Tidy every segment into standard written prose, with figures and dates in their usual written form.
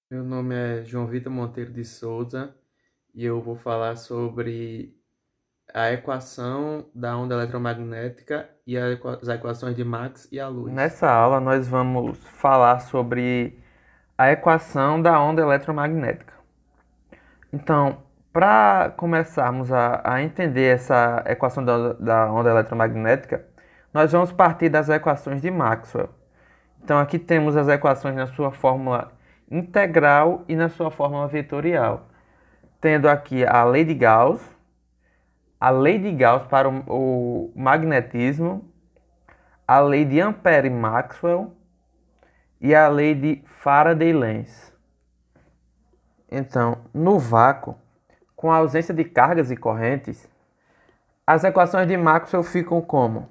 Meu nome é João Vitor Monteiro de Souza e eu vou falar sobre a equação da onda eletromagnética e as equações de Max e a luz. Nessa aula, nós vamos falar sobre a equação da onda eletromagnética. Então, para começarmos a entender essa equação da onda eletromagnética, nós vamos partir das equações de Maxwell. Então, aqui temos as equações na sua fórmula integral e na sua fórmula vetorial, tendo aqui a lei de Gauss, a lei de Gauss para o magnetismo, a lei de Ampère-Maxwell e a lei de Faraday-Lenz. Então, no vácuo, com a ausência de cargas e correntes, as equações de Maxwell ficam como?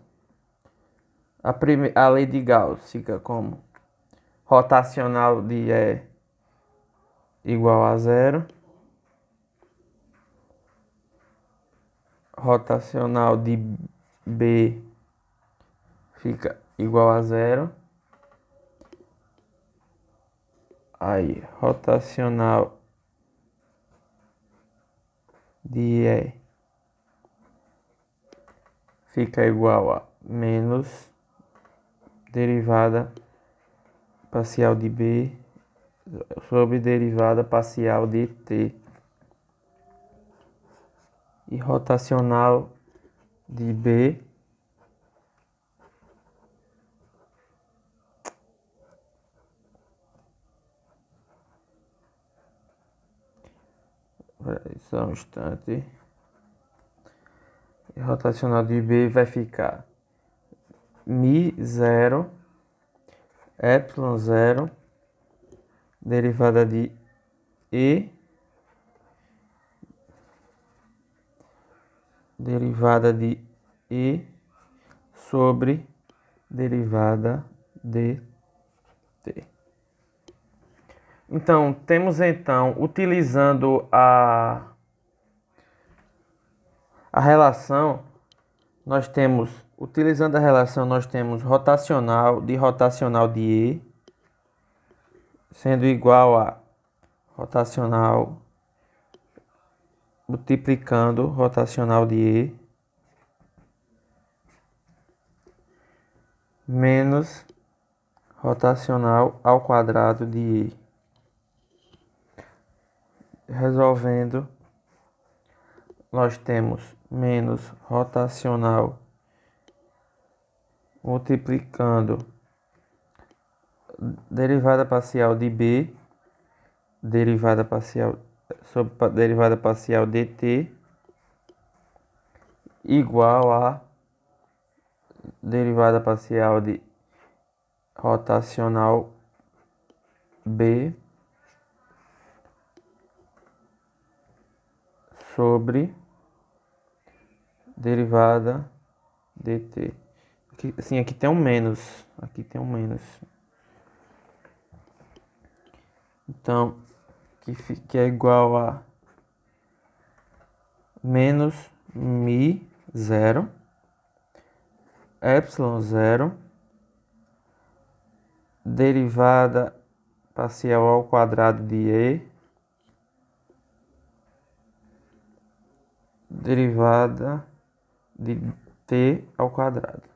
A lei de Gauss fica como rotacional de E igual a zero, rotacional de B fica igual a zero, aí rotacional de E fica igual a menos derivada parcial de B sobre derivada parcial de T. E rotacional de B só um instante. E rotacional de B vai ficar mi zero, epsilon zero, derivada de E, derivada de E sobre derivada de T. Então, temos utilizando a relação, nós temos rotacional de E, sendo igual a rotacional multiplicando rotacional de E menos rotacional ao quadrado de E. Resolvendo, nós temos menos rotacional multiplicando derivada parcial de B, derivada parcial sobre derivada parcial de T igual a derivada parcial de rotacional B sobre derivada dt. Aqui, sim, aqui tem um menos. Aqui tem um menos. Então, que é igual a menos mi zero, epsilon zero, derivada parcial ao quadrado de E, derivada de t ao quadrado.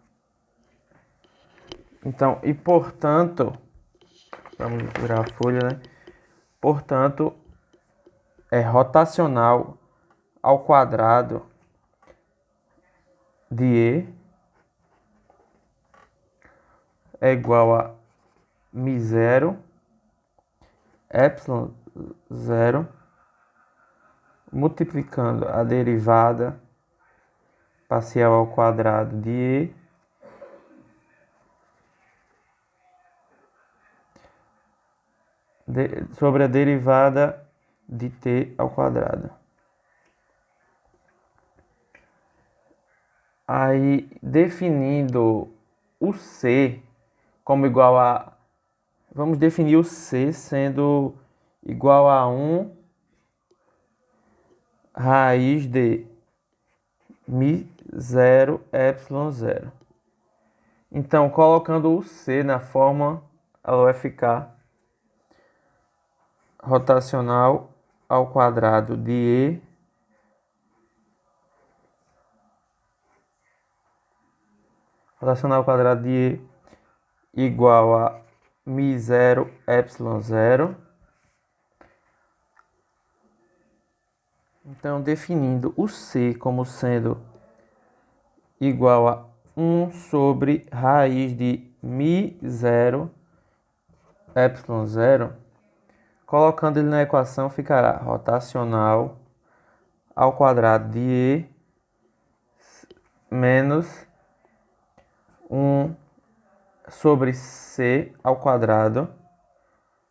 Então, e portanto, vamos virar a folha, né? Portanto, é rotacional ao quadrado de E é igual a mi zero, epsilon zero, multiplicando a derivada parcial ao quadrado de E sobre a derivada de t ao quadrado. Aí, definindo o C como igual a... Vamos definir o C sendo igual a 1 raiz de mi zero epsilon zero. Então, colocando o C na forma, ela vai ficar rotacional ao quadrado de E rotacional ao quadrado de E igual a μ0 ε0. Então, definindo o C como sendo igual a 1 sobre raiz de μ0 ε0, colocando ele na equação, ficará rotacional ao quadrado de E menos 1 sobre C ao quadrado,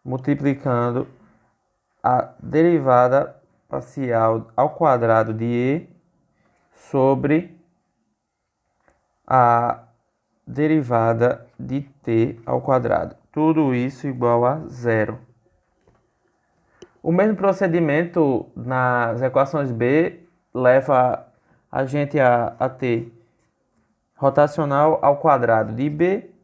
multiplicando a derivada parcial ao quadrado de E sobre a derivada de T ao quadrado. Tudo isso igual a zero. O mesmo procedimento nas equações B leva a gente a ter rotacional ao quadrado de B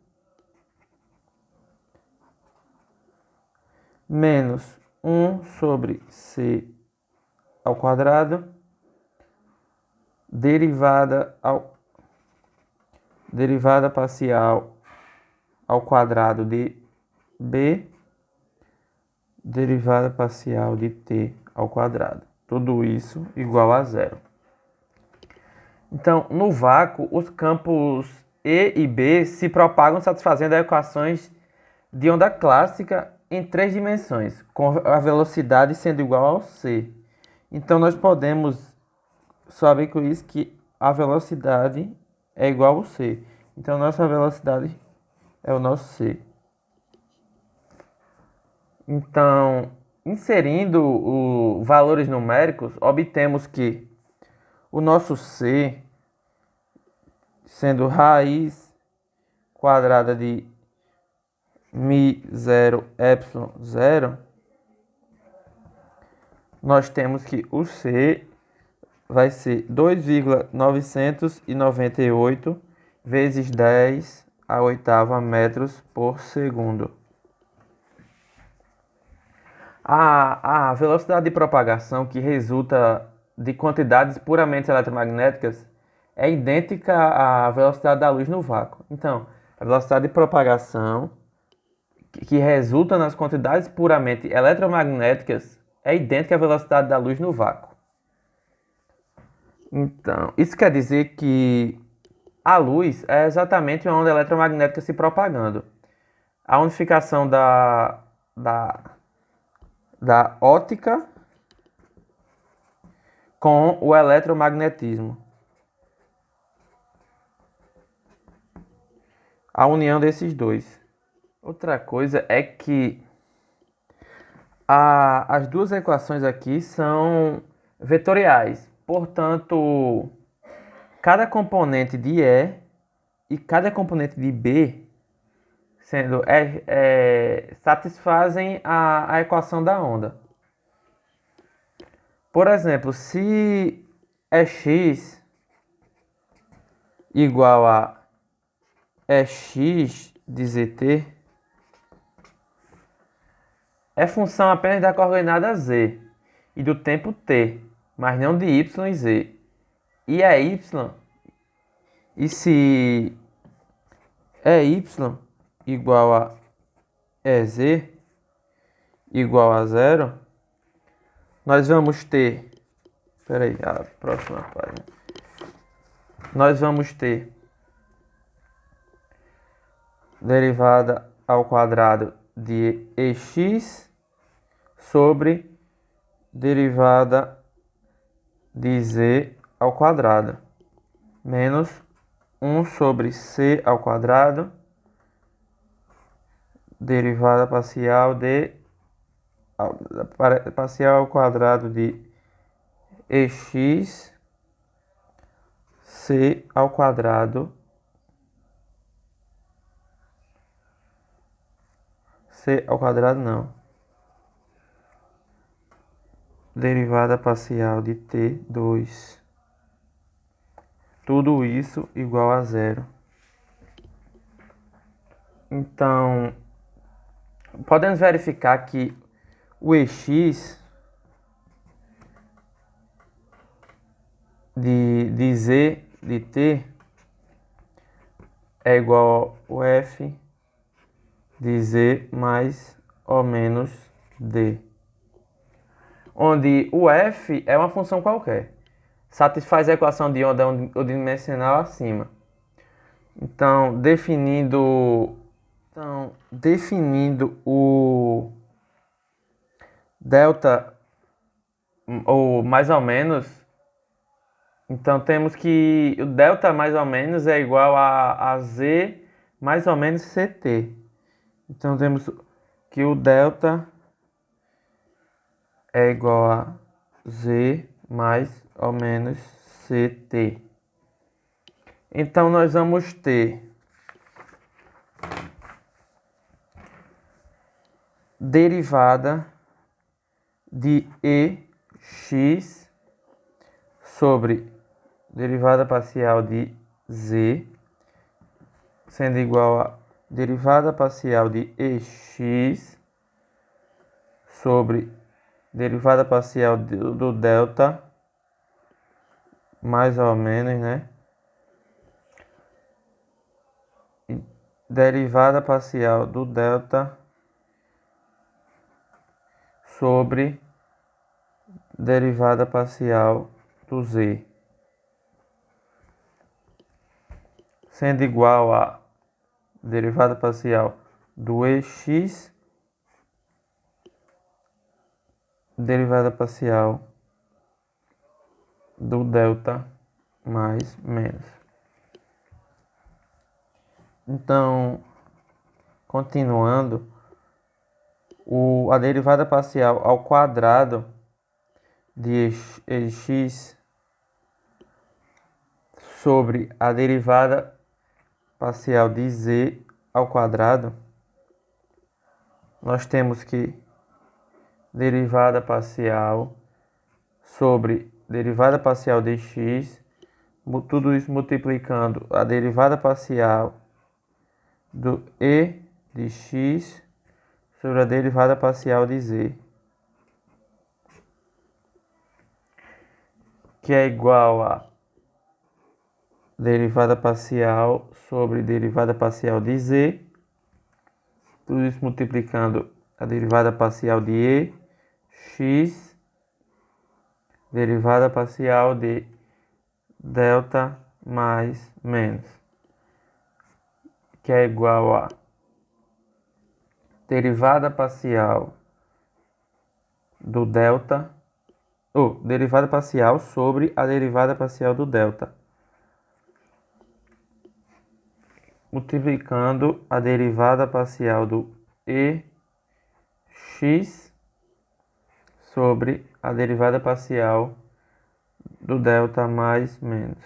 menos 1 sobre C ao quadrado, derivada parcial ao quadrado de B, derivada parcial de T ao quadrado. Tudo isso igual a zero. Então, no vácuo, os campos E e B se propagam satisfazendo as equações de onda clássica em 3 dimensões, com a velocidade sendo igual ao C. Então, nós podemos saber com isso que a velocidade é igual ao C. Então, nossa velocidade é o nosso C. Então, inserindo valores numéricos, obtemos que o nosso C, sendo raiz quadrada de μ0 ε0, nós temos que o C vai ser 2,998 vezes 10 a oitava metros por segundo. A velocidade de propagação, que resulta de quantidades puramente eletromagnéticas, é idêntica à velocidade da luz no vácuo. Então, a velocidade de propagação, que resulta nas quantidades puramente eletromagnéticas, é idêntica à velocidade da luz no vácuo. Então, isso quer dizer que a luz é exatamente uma onda eletromagnética se propagando. A unificação da óptica com o eletromagnetismo. A união desses dois. Outra coisa é que as duas equações aqui são vetoriais. Portanto, cada componente de E e cada componente de B satisfazem a equação da onda. Por exemplo, se X igual a X de ZT, é função apenas da coordenada Z e do tempo T, mas não de Y e Z. E é Y, e se é Y igual a EZ igual a zero, nós vamos ter, a próxima página, nós vamos ter derivada ao quadrado de EX sobre derivada de Z ao quadrado, menos 1 sobre C ao quadrado, derivada parcial ao quadrado de EX C ao quadrado, não, derivada parcial de T2. Tudo isso igual a zero. Então, podemos verificar que o EX de Z de T é igual ao F de Z mais ou menos D. Onde o F é uma função qualquer. Satisfaz a equação de onda unidimensional acima. Então, definindo o delta, ou mais ou menos, então temos que o delta mais ou menos é igual a Z mais ou menos CT. Então temos que o delta é igual a Z mais ou menos CT. Então nós vamos ter derivada de EX sobre derivada parcial de Z sendo igual a derivada parcial de EX sobre derivada parcial do delta, mais ou menos, né? E derivada parcial do delta sobre derivada parcial do Z, sendo igual a derivada parcial do EX, derivada parcial do delta mais menos. Então, continuando, a derivada parcial ao quadrado de EX sobre a derivada parcial de Z ao quadrado, nós temos que derivada parcial sobre derivada parcial de x, tudo isso multiplicando a derivada parcial do e de x sobre a derivada parcial de z, que é igual a derivada parcial sobre derivada parcial de z, tudo isso multiplicando a derivada parcial de e, x, derivada parcial de delta mais menos, que é igual a derivada parcial do delta, ou derivada parcial sobre a derivada parcial do delta, multiplicando a derivada parcial do EX sobre a derivada parcial do delta mais menos,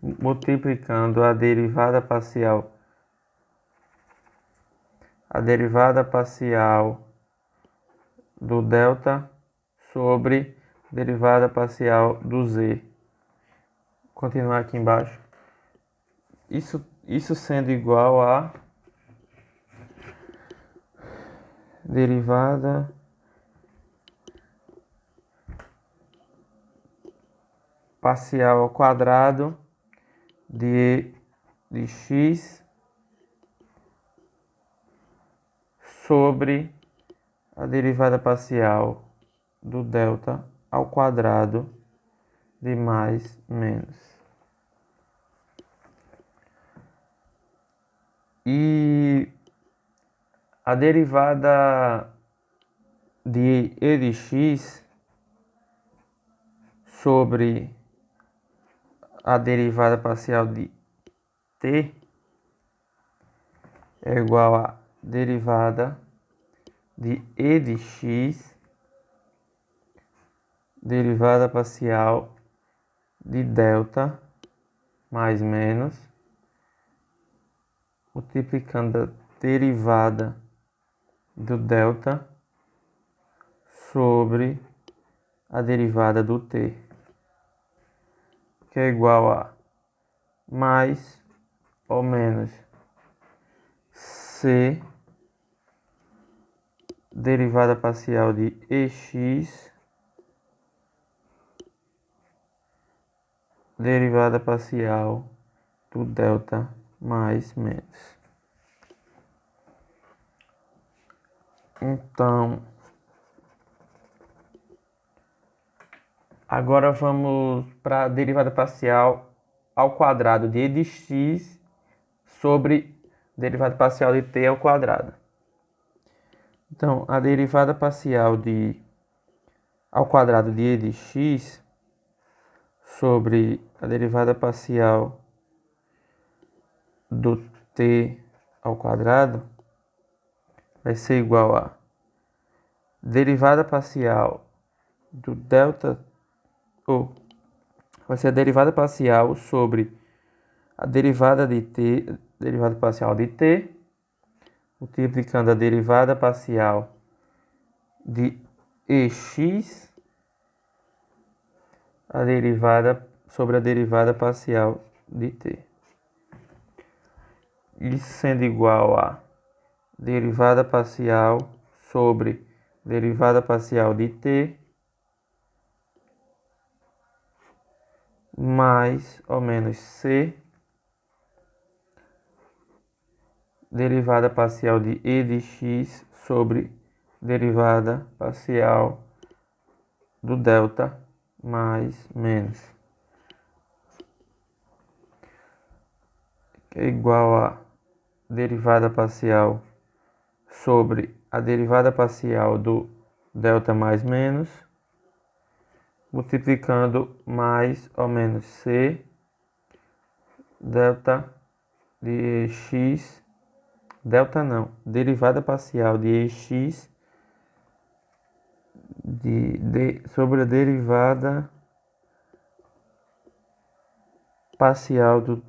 multiplicando a derivada parcial do delta sobre derivada parcial do z. Continuar aqui embaixo. Isso sendo igual a derivada parcial ao quadrado de x sobre a derivada parcial do delta ao quadrado de mais menos. E a derivada de e de x sobre a derivada parcial de t é igual a derivada de e de x, derivada parcial de delta mais menos, multiplicando a derivada do delta sobre a derivada do t, que é igual a mais ou menos c derivada parcial de EX, derivada parcial do delta mais menos. Então, agora vamos para a derivada parcial ao quadrado de e de x sobre derivada parcial de t ao quadrado. Então, a derivada parcial ao quadrado de e de x sobre a derivada parcial do t ao quadrado vai ser igual a derivada parcial do delta, ou vai ser a derivada parcial sobre a derivada de t, derivada parcial de t, multiplicando a derivada parcial de ex, a derivada sobre a derivada parcial de t. Isso sendo igual a derivada parcial sobre derivada parcial de t mais ou menos c, derivada parcial de e de x sobre derivada parcial do delta mais menos, que é igual a derivada parcial sobre a derivada parcial do delta mais menos, multiplicando mais ou menos c, delta de x, delta não, derivada parcial de ex sobre a derivada parcial do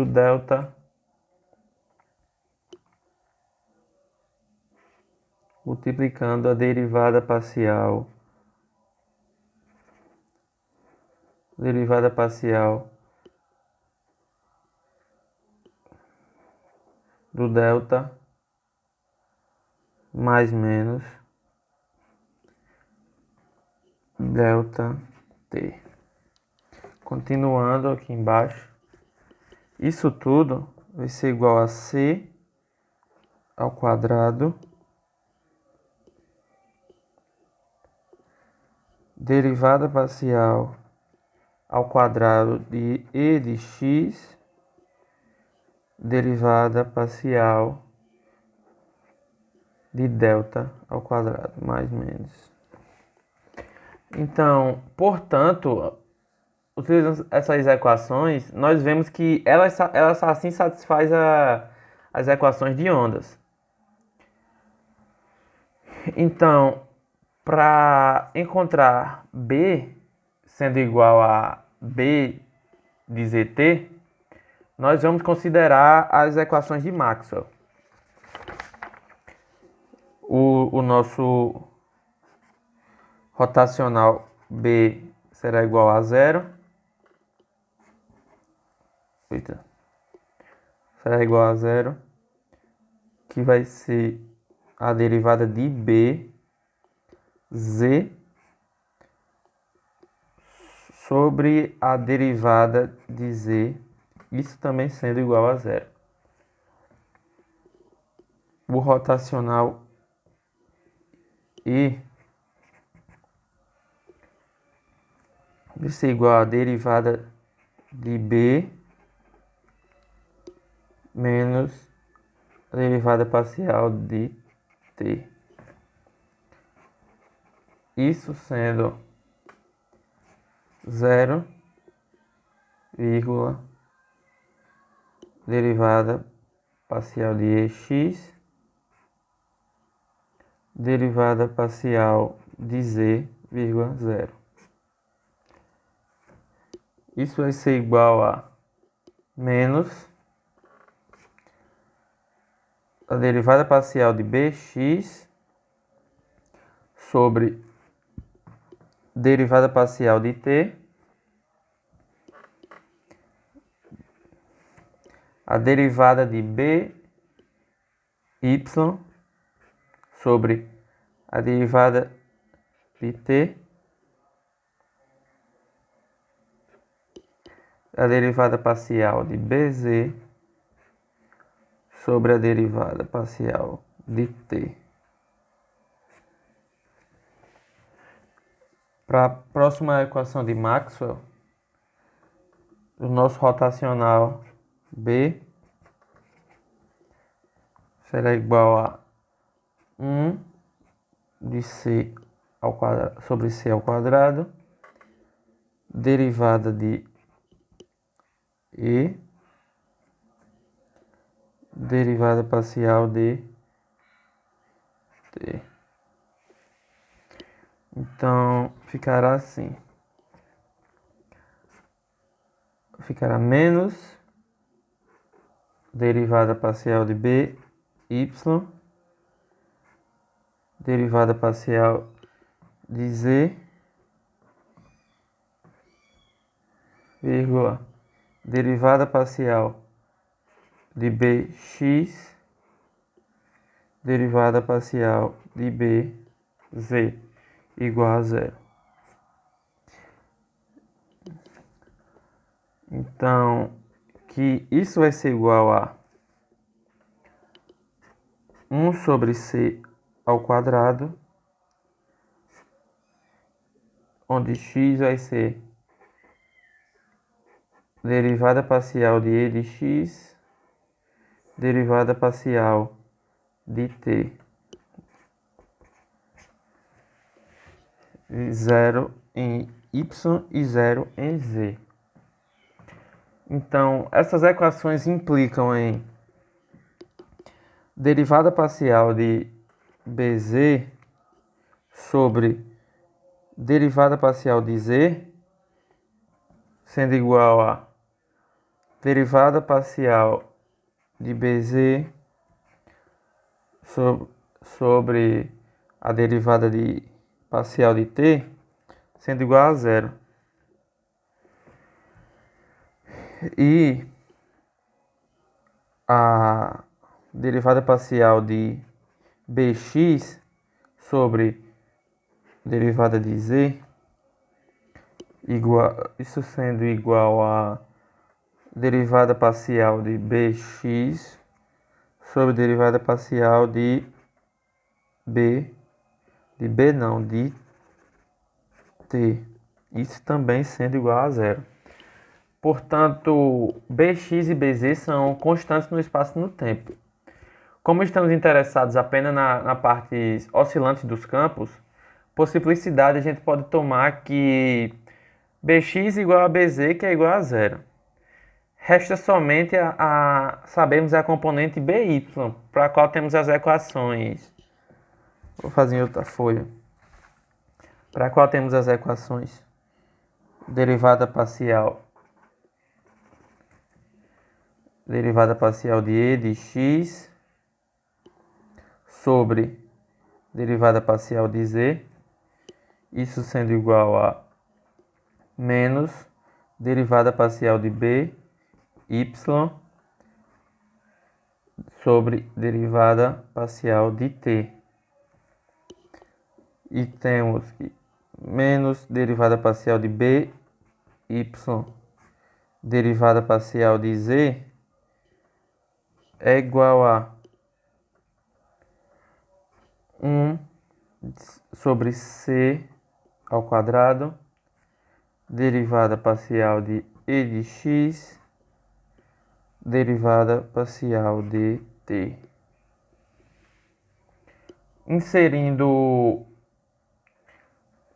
delta multiplicando a derivada parcial do delta mais menos delta t. Continuando aqui embaixo, isso tudo vai ser igual a c ao quadrado derivada parcial ao quadrado de e de x, derivada parcial de delta ao quadrado mais menos. Então, portanto, utilizando essas equações, nós vemos que elas assim satisfazem as equações de ondas. Então, para encontrar B sendo igual a B de ZT, nós vamos considerar as equações de Maxwell. O nosso rotacional B será igual a zero. Será igual a zero, que vai ser a derivada de B, Z, sobre a derivada de Z, isso também sendo igual a zero. O rotacional E vai ser igual a derivada de B menos a derivada parcial de T. Isso sendo zero, vírgula, derivada parcial de EX, derivada parcial de Z, vírgula, zero. Isso vai ser igual a menos a derivada parcial de BX sobre derivada parcial de T a derivada de by sobre a derivada de t, a derivada parcial de bz sobre a derivada parcial de t. Para a próxima equação de Maxwell, o nosso rotacional B será igual a 1 de C ao quadrado, sobre C ao quadrado, derivada de E, derivada parcial de T. Então, ficará assim. Ficará menos derivada parcial de by, derivada parcial de z, vírgula, derivada parcial de bx, derivada parcial de bz igual a zero. Então, que isso vai ser igual a 1 sobre c ao quadrado, onde x vai ser derivada parcial de e de x, derivada parcial de t, 0 em y e 0 em z. Então, essas equações implicam em derivada parcial de bz sobre derivada parcial de z, sendo igual a derivada parcial de bz sobre a derivada parcial de t, sendo igual a zero. E a derivada parcial de bx sobre derivada de z, isso sendo igual a derivada parcial de bx sobre derivada parcial de de t. Isso também sendo igual a zero. Portanto, bx e bz são constantes no espaço e no tempo. Como estamos interessados apenas na parte oscilante dos campos, por simplicidade a gente pode tomar que bx igual a bz, que é igual a zero. Resta somente sabermos a componente by, para a qual temos as equações. Vou fazer em outra folha. Para a qual temos as equações. Derivada parcial de e de x sobre derivada parcial de z, isso sendo igual a menos derivada parcial de by sobre derivada parcial de t. E temos menos derivada parcial de by derivada parcial de z é igual a 1 sobre c ao quadrado, derivada parcial de e de x, derivada parcial de t. Inserindo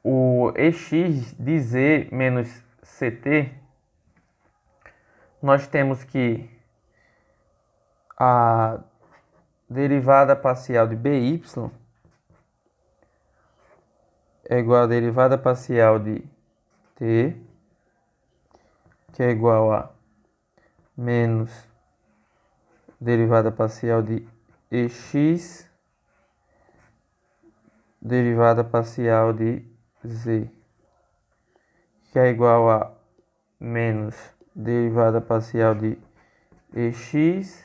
o ex de z menos ct, nós temos que a derivada parcial de by é igual a derivada parcial de t, que é igual a menos derivada parcial de ex, derivada parcial de z, que é igual a menos derivada parcial de Ex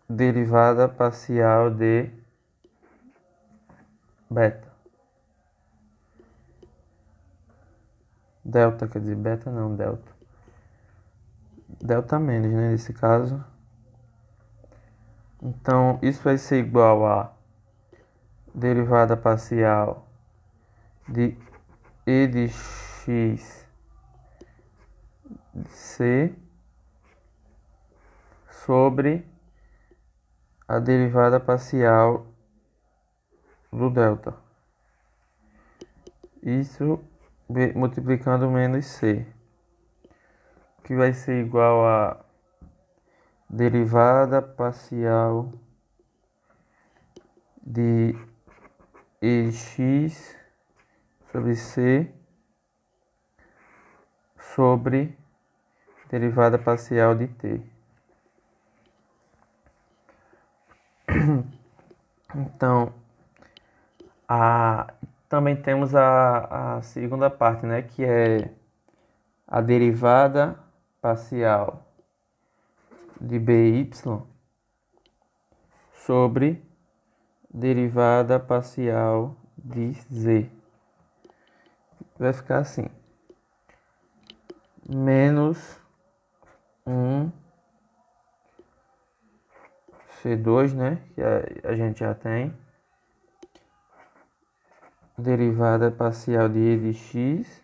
derivada parcial de beta. Delta, quer dizer, beta não, delta. Delta menos, né, nesse caso. Então, isso vai ser igual a derivada parcial de e de x de c sobre a derivada parcial do delta. Isso multiplicando menos c, que vai ser igual a derivada parcial de ex sobre c sobre derivada parcial de t. Então, também temos a segunda parte, né, que é a derivada parcial de by sobre derivada parcial de z. Vai ficar assim: menos 1 C2, né, que a gente já tem, derivada parcial de e de x,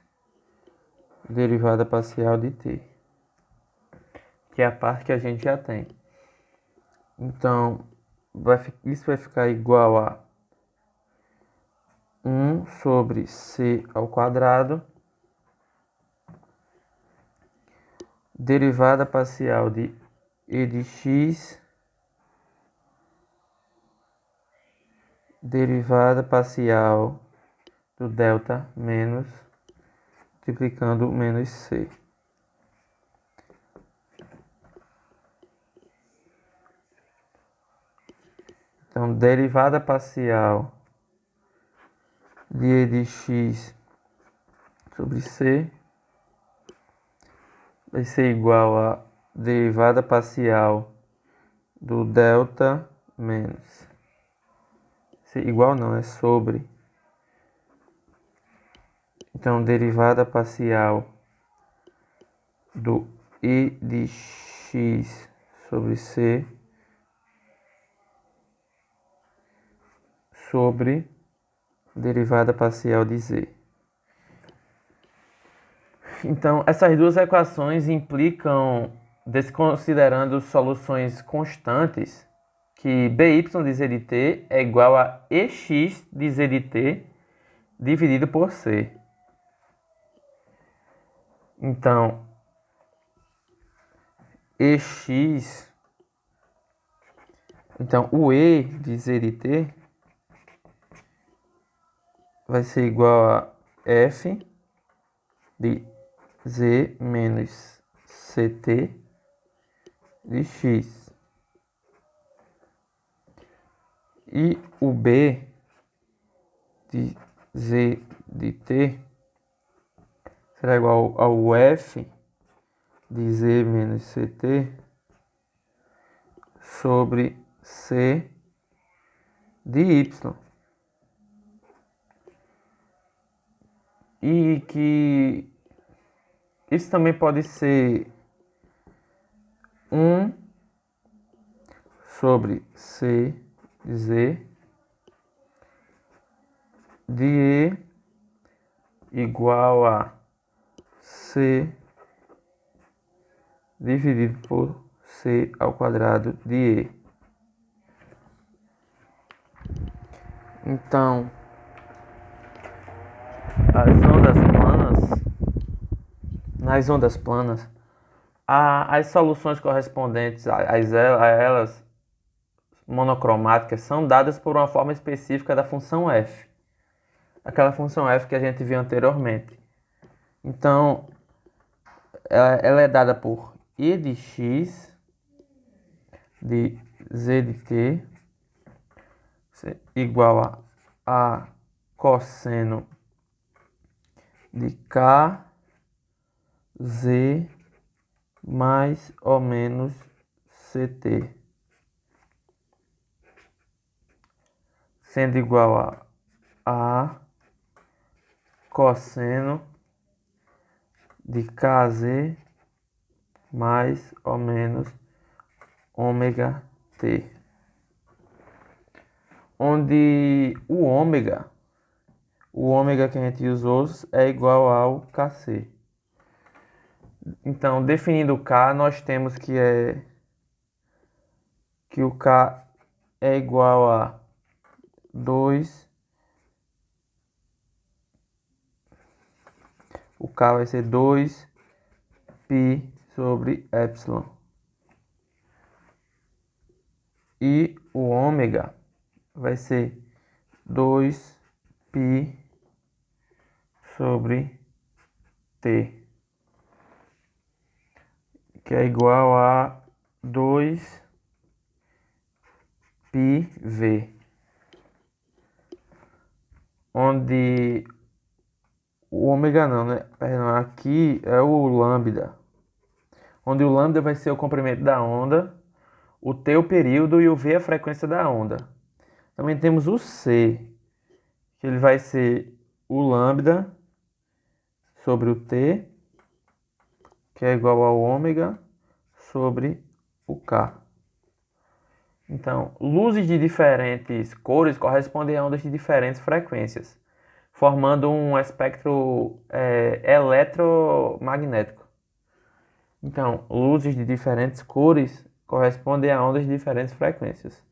derivada parcial de t, que é a parte que a gente já tem. Então, isso vai ficar igual a 1 sobre c ao quadrado, derivada parcial de e de x, derivada parcial do delta menos, multiplicando menos c. Então, derivada parcial de e de x sobre c vai ser igual a derivada parcial do delta menos. Igual não, é sobre. Então, derivada parcial do e de x sobre c sobre derivada parcial de z. Então, essas duas equações implicam, desconsiderando soluções constantes, que by de z de t é igual a ex de z de t dividido por c. Então, ex, então o e de z de t vai ser igual a f de z menos ct de x. E o b de z de t será igual ao f de z menos ct sobre c de y. E que isso também pode ser 1 sobre c de z de e igual a c dividido por c ao quadrado de e. Então, nas ondas planas, as soluções correspondentes a elas monocromáticas são dadas por uma forma específica da função f, aquela função f que a gente viu anteriormente. Então, ela é dada por e de x de z de t igual a cosseno de k z mais ou menos CT, sendo igual a cosseno de KZ mais ou menos ômega T, onde o ômega que a gente usou é igual ao KC. Então, definindo o K, nós temos que o K é igual a 2. O K vai ser 2 π sobre epsilon. E o ômega vai ser 2 π sobre T, que é igual a 2 πV, onde o ômega não, né? Perdão, aqui é o lambda, onde o lambda vai ser o comprimento da onda, o T o período e o V a frequência da onda. Também temos o C, que ele vai ser o lambda sobre o T, que é igual ao ômega sobre o K. Então, luzes de diferentes cores correspondem a ondas de diferentes frequências, formando um espectro eletromagnético. Então, luzes de diferentes cores correspondem a ondas de diferentes frequências.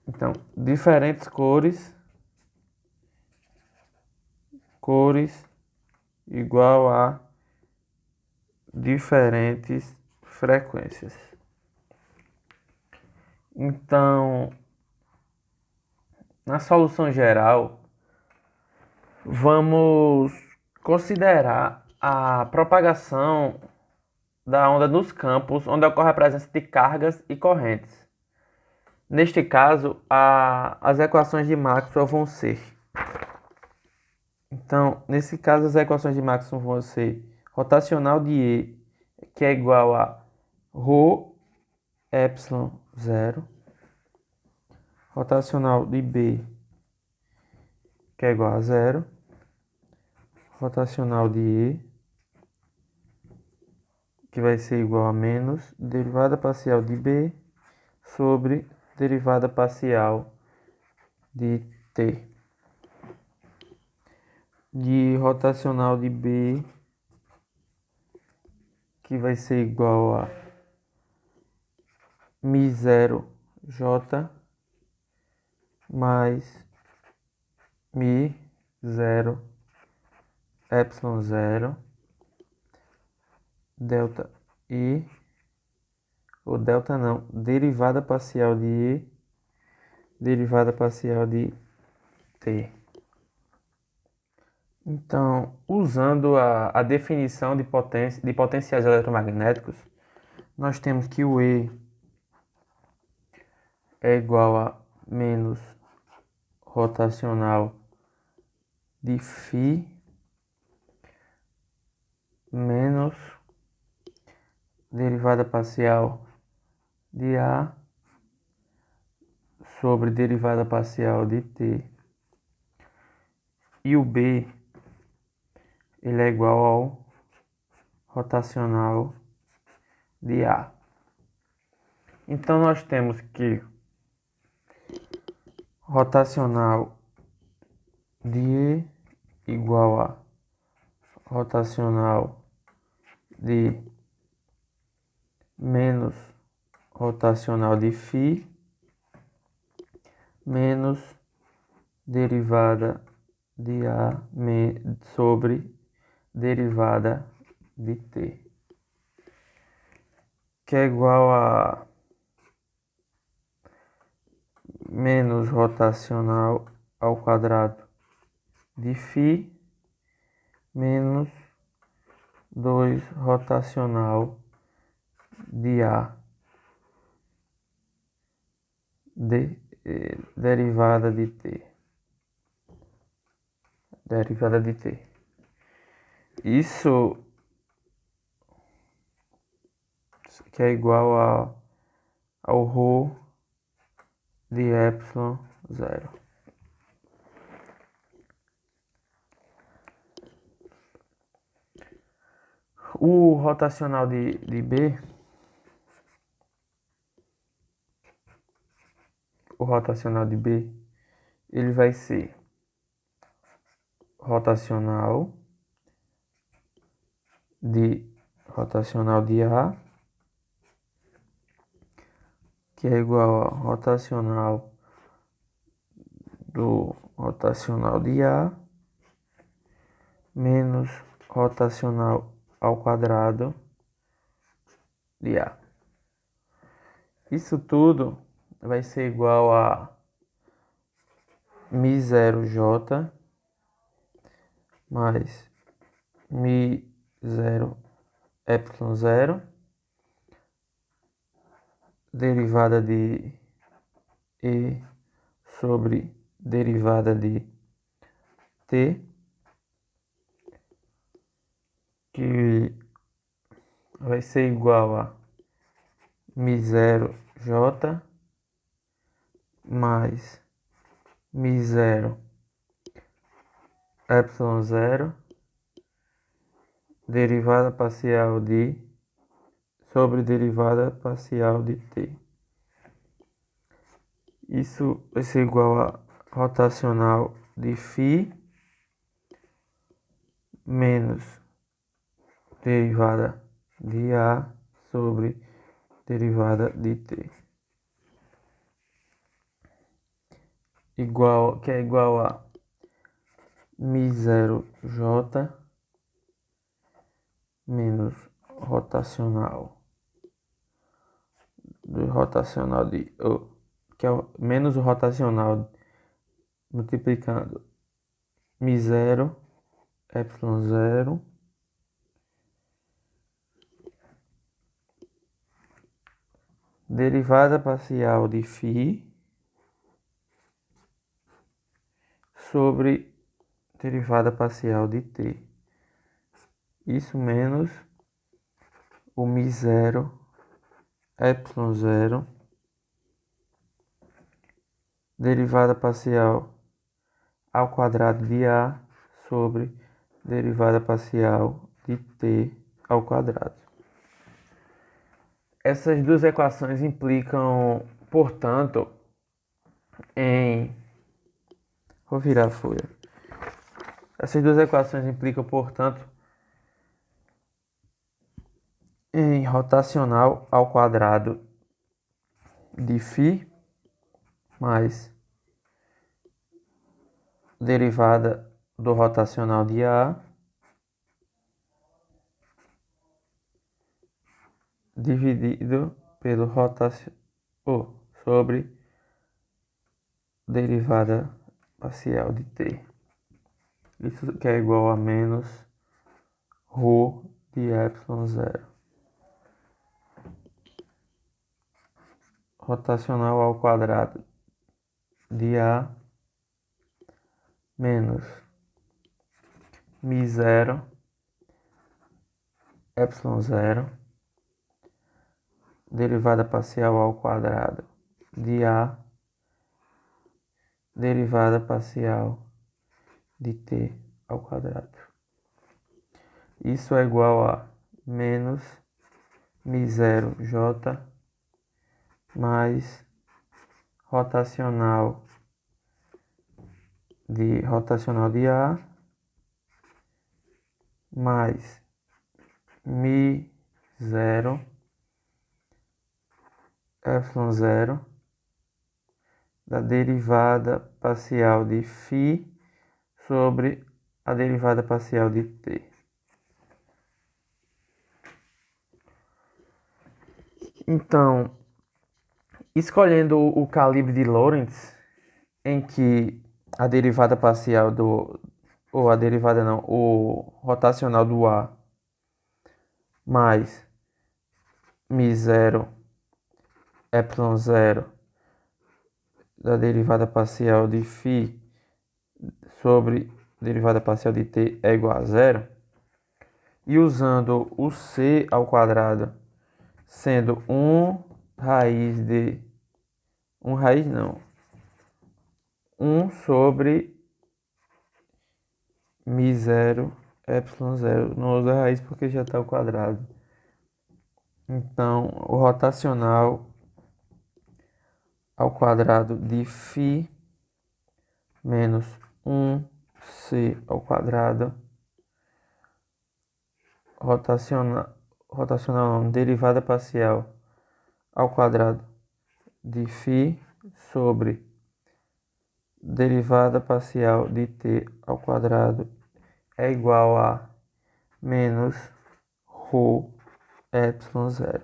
Então, diferentes cores igual a diferentes frequências. Então, na solução geral, vamos considerar a propagação da onda nos campos onde ocorre a presença de cargas e correntes. Neste caso, as equações de Maxwell vão ser. Então, nesse caso, as equações de Maxwell vão ser rotacional de E, que é igual a ρ epsilon 0, rotacional de B, que é igual a 0, rotacional de E, que vai ser igual a menos derivada parcial de B sobre derivada parcial de T. De rotacional de B, que vai ser igual a μ0J mais μ0 epsilon 0 delta I, ou delta não, derivada parcial de E, derivada parcial de T. Então, usando a definição de potenciais eletromagnéticos, nós temos que o E é igual a menos rotacional de φ menos derivada parcial de A sobre derivada parcial de T. E o B, ele é igual ao rotacional de A. Então, nós temos que rotacional de E igual a rotacional de menos rotacional de φ menos derivada de A sobre derivada de T, que é igual a menos rotacional ao quadrado de φ menos 2 rotacional de A derivada de T. Derivada de T. Isso que é igual ao ρ de epsilon zero. O rotacional de B, ele vai ser rotacional de A, que é igual a rotacional do rotacional de A menos rotacional ao quadrado de A. Isso tudo vai ser igual a μ0j mais μ0 epsilon zero, derivada de E sobre derivada de T, que vai ser igual a μ0j mais μ0 epsilon zero, derivada parcial de sobre derivada parcial de T. Isso vai ser igual a rotacional de φ menos derivada de A sobre derivada de T. Que é igual a μ0j menos rotacional de que é menos o rotacional multiplicando μ0 epsilon zero derivada parcial de φ sobre derivada parcial de T. Isso menos o μ0 epsilon zero derivada parcial ao quadrado de A sobre derivada parcial de T ao quadrado. Essas duas equações implicam, portanto, Vou virar a folha. Essas duas equações implicam, portanto, em rotacional ao quadrado de φ mais derivada do rotacional de A dividido pelo sobre derivada parcial de T. Isso que é igual a menos ρ de epsilon zero. Rotacional ao quadrado de A menos μ0 epsilon zero, derivada parcial ao quadrado de A, derivada parcial de T ao quadrado. Isso é igual a menos μ0j mais rotacional de A mais μ0 epsilon zero da derivada parcial de φ sobre a derivada parcial de T. Então, escolhendo o calibre de Lorentz, em que a derivada parcial o rotacional do A mais μ0 epsilon zero da derivada parcial de φ sobre derivada parcial de T é igual a zero, e usando o C ao quadrado sendo 1 raiz de... 1 raiz não. 1 sobre μ0 ε0. Não usa raiz porque já está ao quadrado. Então, o rotacional ao quadrado de φ menos 1c ao quadrado, rotacional não, derivada parcial ao quadrado de φ sobre derivada parcial de t ao quadrado é igual a menos ρ ε0.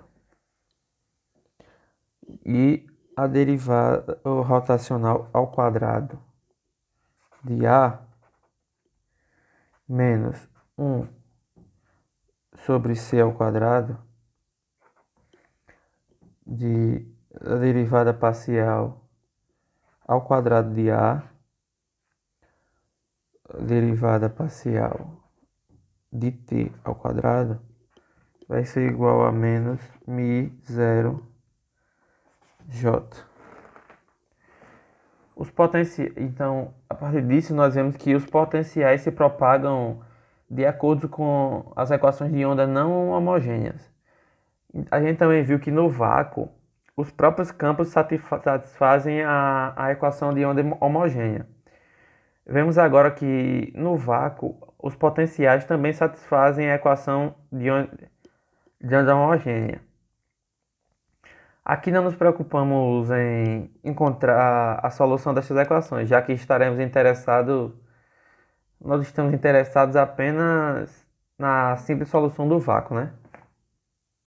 E a derivada rotacional ao quadrado de A menos 1 sobre C ao quadrado de a derivada parcial ao quadrado de A, derivada parcial de t ao quadrado vai ser igual a menos μ0j. Então, a partir disso, nós vemos que os potenciais se propagam de acordo com as equações de onda não homogêneas. A gente também viu que no vácuo, os próprios campos satisfazem a equação de onda homogênea. Vemos agora que no vácuo, os potenciais também satisfazem a equação de onda homogênea. Aqui não nos preocupamos em encontrar a solução dessas equações, já que nós estamos interessados apenas na simples solução do vácuo, né?